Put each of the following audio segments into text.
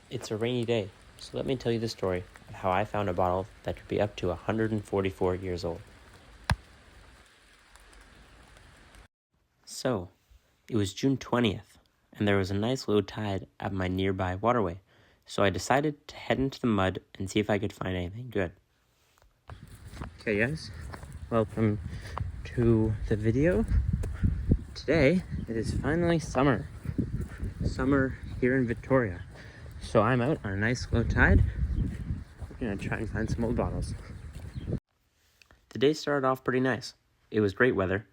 It's a rainy day, so let me tell you the story of how I found a bottle that could be up to 144 years old. So, it was June 20th, and there was a nice low tide at my nearby waterway, so I decided to head into the mud and see if I could find anything good. Okay guys, welcome to the video. Today, it is finally summer. Summer here in Victoria. So I'm out on a nice low tide. We're gonna try and find some old bottles. The day started off pretty nice. It was great weather,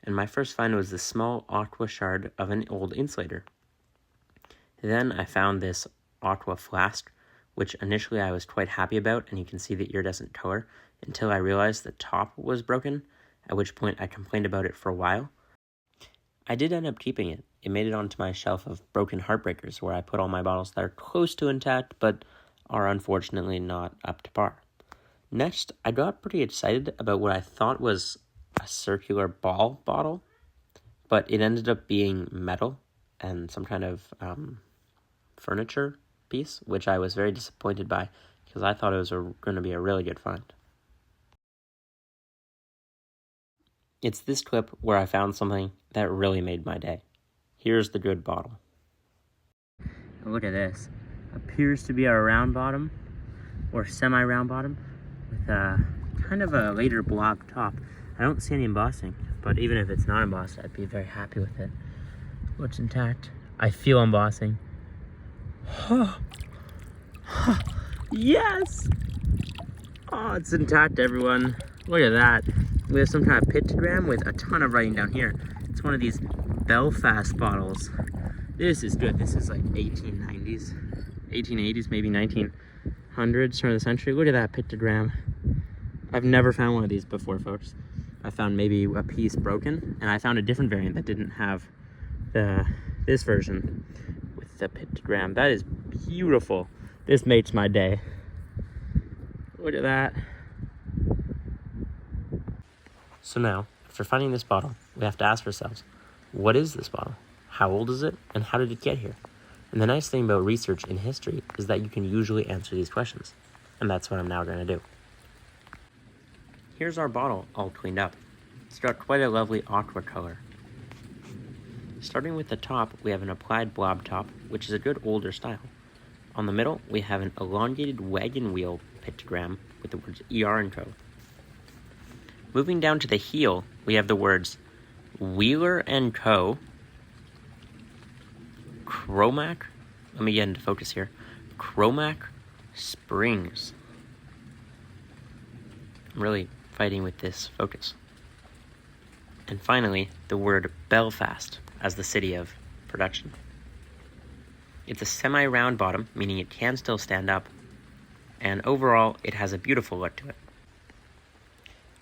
and my first find was this small aqua shard of an old insulator. Then I found this aqua flask, which initially I was quite happy about, and you can see the iridescent color, until I realized the top was broken, at which point I complained about it for a while. I did end up keeping it. It made it onto my shelf of broken heartbreakers, where I put all my bottles that are close to intact, but are unfortunately not up to par. Next, I got pretty excited about what I thought was a circular ball bottle, but it ended up being metal and some kind of furniture piece, which I was very disappointed by, because I thought it was going to be a really good find. It's this clip where I found something that really made my day. Here's the good bottle. Look at this. Appears to be a round bottom, or semi-round bottom, with a kind of a later blob top. I don't see any embossing, but even if it's not embossed, I'd be very happy with it. Looks intact. I feel embossing. Yes! Oh, it's intact, everyone. Look at that. We have some kind of pictogram with a ton of writing down here. It's one of these Belfast bottles. This is good. This is like 1880s, maybe 1900s, turn of the century. Look at that pictogram. I've never found one of these before, folks. I found maybe a piece broken, and I found a different variant that didn't have this version with the pictogram. That is beautiful. This makes my day. Look at that. So now, after finding this bottle, we have to ask ourselves, what is this bottle? How old is it? And how did it get here? And the nice thing about research in history is that you can usually answer these questions. And that's what I'm now going to do. Here's our bottle all cleaned up. It's got quite a lovely aqua color. Starting with the top, we have an applied blob top, which is a good older style. On the middle, we have an elongated wagon wheel pictogram with the words ER and Co. Moving down to the heel, we have the words Wheeler and Co. Chromac, let me get into focus here. Chromac Springs. I'm really fighting with this focus. And finally, the word Belfast as the city of production. It's a semi-round bottom, meaning it can still stand up, and overall, it has a beautiful look to it.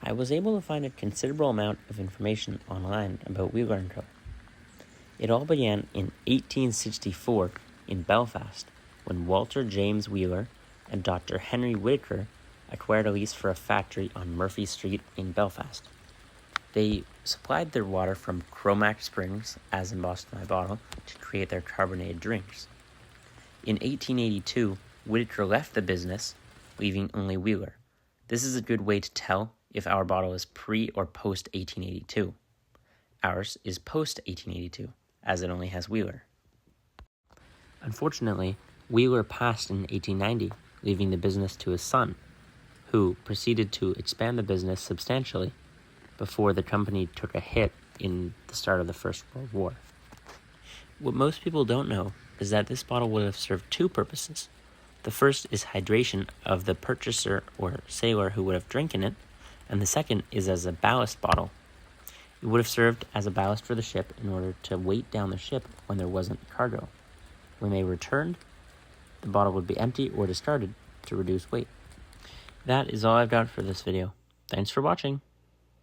I was able to find a considerable amount of information online about Wheeler & Co. It all began in 1864 in Belfast, when Walter James Wheeler and Dr. Henry Whitaker acquired a lease for a factory on Murphy Street in Belfast. They supplied their water from Chromac Springs, as embossed in my bottle, to create their carbonated drinks. In 1882, Whitaker left the business, leaving only Wheeler. This is a good way to tell if our bottle is pre or post 1882. Ours is post 1882, as it only has Wheeler. Unfortunately, Wheeler passed in 1890, leaving the business to his son, who proceeded to expand the business substantially before the company took a hit in the start of the First World War. What most people don't know is that this bottle would have served two purposes. The first is hydration of the purchaser or sailor who would have drinking it, and the second is as a ballast bottle. It would have served as a ballast for the ship in order to weight down the ship when there wasn't cargo. When they returned, the bottle would be empty or discarded to reduce weight. That is all I've got for this video. Thanks for watching.